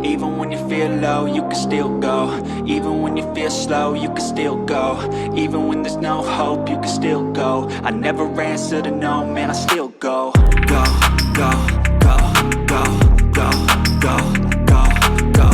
Even when you feel low, you can still go. Even when you feel slow, you can still go. Even when there's no hope, you can still go. I never answer to no, man, I still go. Go, go, go, go, go, go, go, go.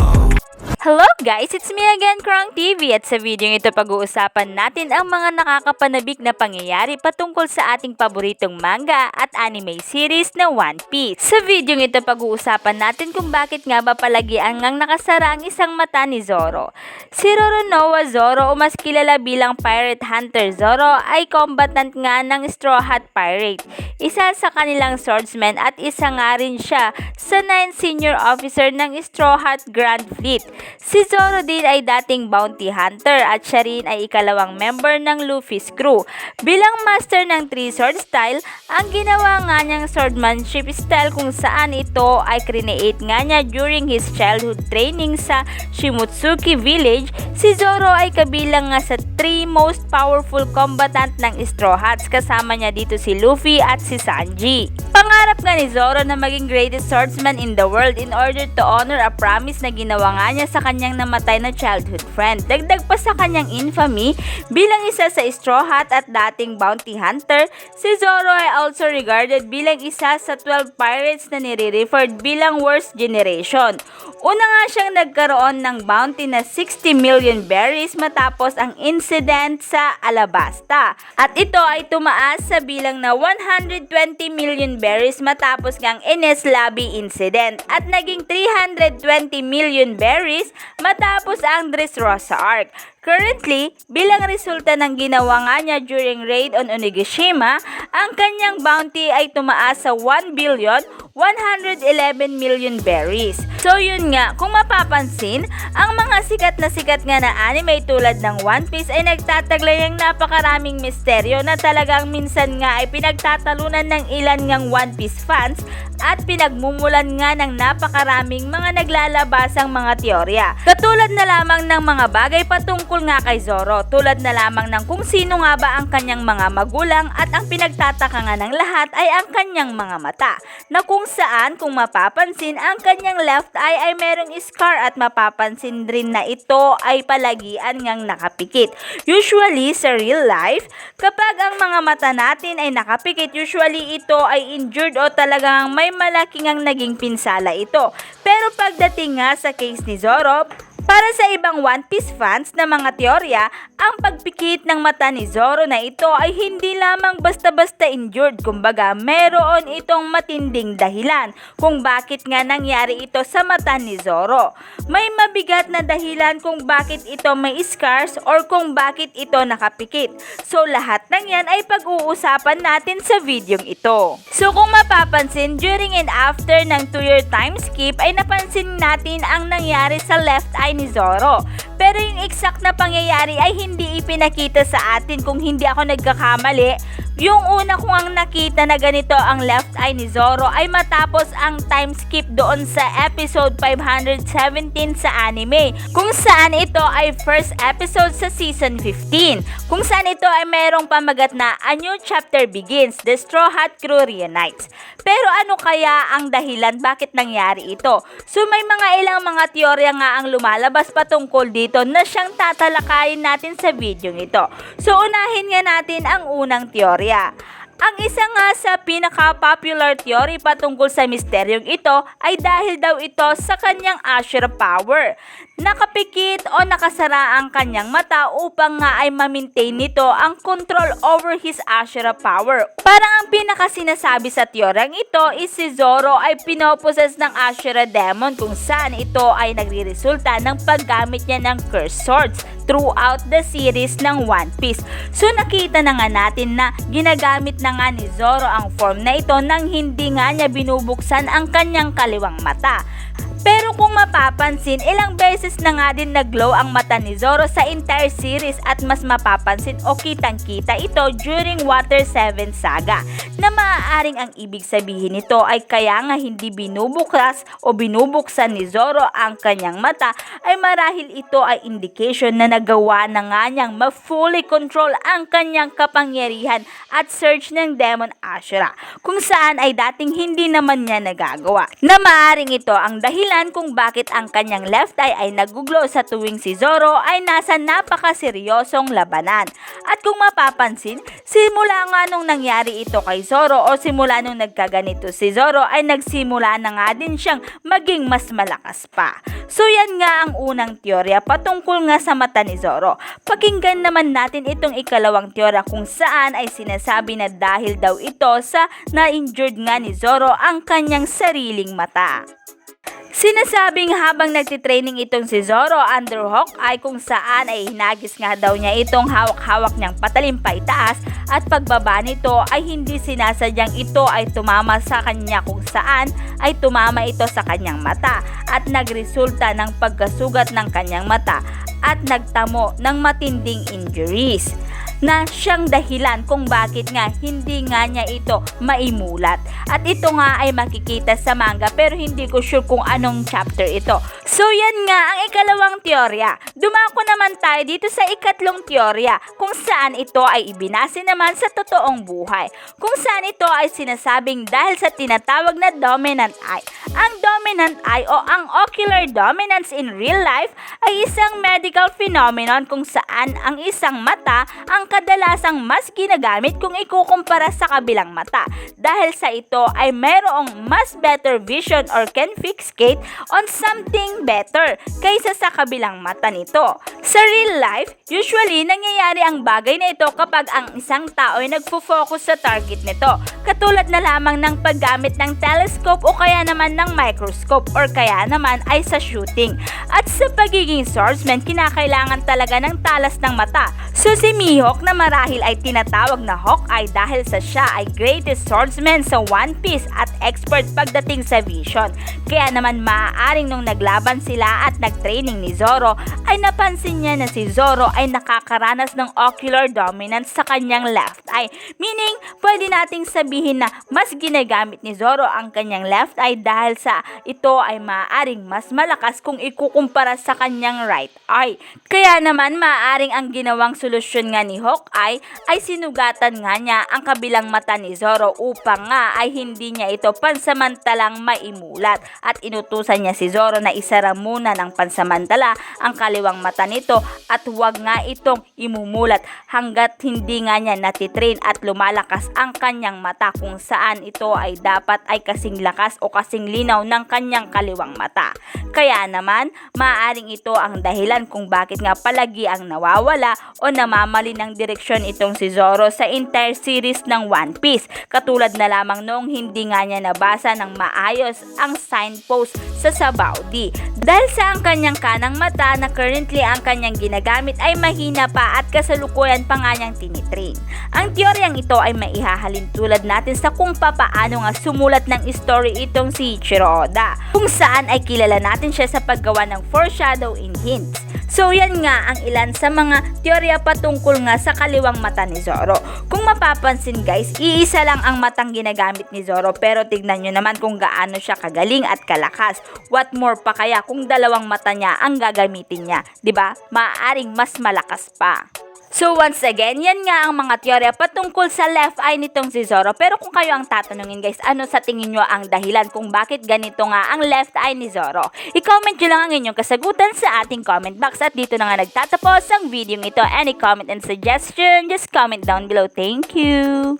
Hello guys! It's me again, Krong TV, at sa video ito pag-uusapan natin ang mga nakakapanabik na pangyayari patungkol sa ating paboritong manga at anime series na One Piece. Sa video ito pag-uusapan natin kung bakit nga ba palagi ang nakasara ang isang mata ni Zoro. Si Roronoa Zoro o mas kilala bilang Pirate Hunter Zoro ay combatant nga ng Straw Hat Pirate. Isa sa kanilang swordsman at isa nga rin siya sa 9 senior officer ng Straw Hat Grand Fleet. Si Zoro din ay dating bounty hunter at siya rin ay ikalawang member ng Luffy's crew. Bilang master ng 3 sword style, ang ginawa nga niyang swordmanship style kung saan ito ay create nga niya during his childhood training sa Shimotsuki Village. Si Zoro ay kabilang nga sa 3 most powerful combatant ng Straw Hats, kasama niya dito si Luffy at si Sanji. Pangarap nga ni Zoro na maging greatest swordsman in the world in order to honor a promise na ginawa nga niya sa kanyang namatay na childhood friend. Dagdag pa sa kanyang infamy bilang isa sa Straw Hat at dating bounty hunter, si Zoro ay also regarded bilang isa sa 12 pirates na nire-referred bilang worst generation. Una nga siyang nagkaroon ng bounty na 60 million berries matapos ang incident sa Alabasta. At ito ay tumaas sa bilang na 120 million berries matapos ang Ines Lobby incident at naging 320 million berries matapos ang Dressrosa arc. Currently, bilang resulta ng ginawa nga niya during raid on Onigashima, ang kanyang bounty ay tumaas sa 1 billion 111 million berries. So yun nga, kung mapapansin, ang mga sikat nga na anime tulad ng One Piece ay nagtataglay ng napakaraming misteryo na talagang minsan nga ay pinagtatalunan ng ilan ngang One Piece fans at pinagmumulan nga ng napakaraming mga naglalabasang mga teorya. Katulad na lamang ng mga bagay patungkol nga kay Zoro, tulad na lamang ng kung sino nga ba ang kanyang mga magulang at ang pinagtataka nga ng lahat ay ang kanyang mga mata, na kung saan kung mapapansin ang kanyang left eye ay merong scar at mapapansin rin na ito ay palagian ngang nakapikit. Usually sa real life, kapag ang mga mata natin ay nakapikit, usually ito ay injured o talagang may malaking ang naging pinsala ito. Pero pagdating nga sa case ni Zoro, para sa ibang One Piece fans na mga teorya, ang pagpikit ng mata ni Zoro na ito ay hindi lamang basta-basta injured. Kumbaga, meron itong matinding dahilan kung bakit nga nangyari ito sa mata ni Zoro. May mabigat na dahilan kung bakit ito may scars or kung bakit ito nakapikit. So lahat ng yan ay pag-uusapan natin sa videong ito. So kung mapapansin, during and after ng 2-year time skip ay napansin natin ang nangyari sa left eye ni Zoro. Pero yung exact na pangyayari ay hindi ipinakita sa atin kung hindi ako nagkakamali. Yung una kong ang nakita na ganito ang left eye ni Zoro ay matapos ang time skip doon sa episode 517 sa anime, kung saan ito ay first episode sa season 15, kung saan ito ay merong pamagat na A New Chapter Begins, The Straw Hat Crew Reunites. Pero ano kaya ang dahilan bakit nangyari ito? So may ilang mga teorya nga ang lumalabas patungkol dito na siyang tatalakayin natin sa video ito. So unahin nga natin ang unang teorya. Ang isa nga sa pinaka-popular theory patungkol sa misteryong ito ay dahil daw ito sa kanyang Ashura power. Nakapikit o nakasara ang kanyang mata upang nga ay ma-maintain nito ang control over his Ashura power. Parang ang pinaka-sinasabi sa teoryang ito is si Zoro ay pinoposes ng Ashura demon, kung saan ito ay nagre-resulta ng paggamit niya ng cursed swords throughout the series ng One Piece. So nakita na nga natin na ginagamit na nga ni Zoro ang form na ito nang hindi nga niya binubuksan ang kanyang kaliwang mata. Pero kung mapapansin, ilang beses na nga din nag-glow ang mata ni Zoro sa entire series at mas mapapansin o kitang-kita ito during Water 7 Saga, na maaaring ang ibig sabihin nito ay kaya nga hindi binubukas o binubuksan ni Zoro ang kanyang mata ay marahil ito ay indication na nagawa na nga niyang ma-fully control ang kanyang kapangyarihan at surge ng Demon Ashura, kung saan ay dating hindi naman niya nagagawa, na maaaring ito ang dahilan kung bakit bakit ang kanyang left eye ay naguglo sa tuwing si Zoro ay nasa napakaseryosong labanan. At kung mapapansin, simula nga nung nangyari ito kay Zoro o simula nung nagkaganito si Zoro ay nagsimula na nga din siyang maging mas malakas pa. So yan nga ang unang teorya patungkol nga sa mata ni Zoro. Pakinggan naman natin itong ikalawang teorya kung saan ay sinasabi na dahil daw ito sa na-injured nga ni Zoro ang kanyang sariling mata. Sinasabing habang nagtitraining itong si Zoro under Hawkeye kung saan ay hinagis nga daw niya itong hawak-hawak niyang patalimpay taas at pagbaba nito ay hindi sinasadyang ito ay tumama sa kanya kung saan ay tumama ito sa kanyang mata at nagresulta ng pagkasugat ng kanyang mata at nagtamo ng matinding injuries na siyang dahilan kung bakit nga hindi nga niya ito maimulat. At ito nga ay makikita sa manga pero hindi ko sure kung anong chapter ito. So yan nga ang ikalawang teorya. Dumako naman tayo dito sa ikatlong teorya kung saan ito ay ibinase naman sa totoong buhay. Kung saan ito ay sinasabing dahil sa tinatawag na dominant eye. Ang dominant eye o ang ocular dominance in real life ay isang medical phenomenon kung saan ang isang mata ang kadalasang mas ginagamit kung ikukumpara sa kabilang mata. Dahil sa ito ay mayroong mas better vision or can fixate on something better kaysa sa kabilang mata nito. Sa real life, usually nangyayari ang bagay na ito kapag ang isang tao ay nagfo-focus sa target nito. Katulad na lamang ng paggamit ng telescope o kaya naman ng microscope or kaya naman ay sa shooting. At sa pagiging swordsman, kinakailangan talaga ng talas ng mata. So si Mihawk na marahil ay tinatawag na Hawkeye dahil sa siya ay greatest swordsman sa One Piece at expert pagdating sa vision. Kaya naman maaaring nung naglaban sila at nagtraining ni Zoro ay napansin niya na si Zoro ay nakakaranas ng ocular dominance sa kanyang left eye. Meaning, pwede nating sabihin na mas ginagamit ni Zoro ang kanyang left eye dahil sa ito ay maaaring mas malakas kung ikukumpara sa kanyang right eye. Kaya naman maaaring ang ginawang solusyon nga ni Hawkeye ay sinugatan nga niya ang kabilang mata ni Zoro upang nga ay hindi niya ito pansamantalang maimulat at inutusan niya si Zoro na isara muna ng pansamantala ang kaliwang mata nito at huwag nga itong imumulat hanggat hindi nga niya natitrain at lumalakas ang kanyang mata kung saan ito ay dapat ay kasing lakas o kasing linaw ng kanyang kaliwang mata. Kaya naman, maaaring ito ang dahilan kung bakit nga palagi ang nawawala o namamali ng direksyon itong si Zoro sa entire series ng One Piece. Katulad na lamang noong hindi nga niya nabasa ng maayos ang signpost sa Sabaudi. Dahil sa ang kanyang kanang mata na currently ang kanyang ginagamit ay mahina pa at kasalukuyan pa nga niyang tinitrain. Ang teoryang ito ay maihahalin tulad natin sa kung papaano nga sumulat ng story itong si Ichiro Oda, kung saan ay kilala natin siya sa paggawa ng foreshadowing hints. So yan nga ang ilan sa mga teorya patungkol nga sa kaliwang mata ni Zoro. Kung mapapansin guys, iisa lang ang matang ginagamit ni Zoro pero tignan nyo naman kung gaano siya kagaling at kalakas. What more pa kaya kung dalawang mata niya ang gagamitin niya, 'di ba? Maaaring mas malakas pa. So once again, yan nga ang mga teorya patungkol sa left eye nitong si Zoro. Pero kung kayo ang tatanungin guys, ano sa tingin nyo ang dahilan kung bakit ganito nga ang left eye ni Zoro? I-comment nyo lang ang inyong kasagutan sa ating comment box. At dito na nga nagtatapos ang video ito. Any comment and suggestion, just comment down below. Thank you!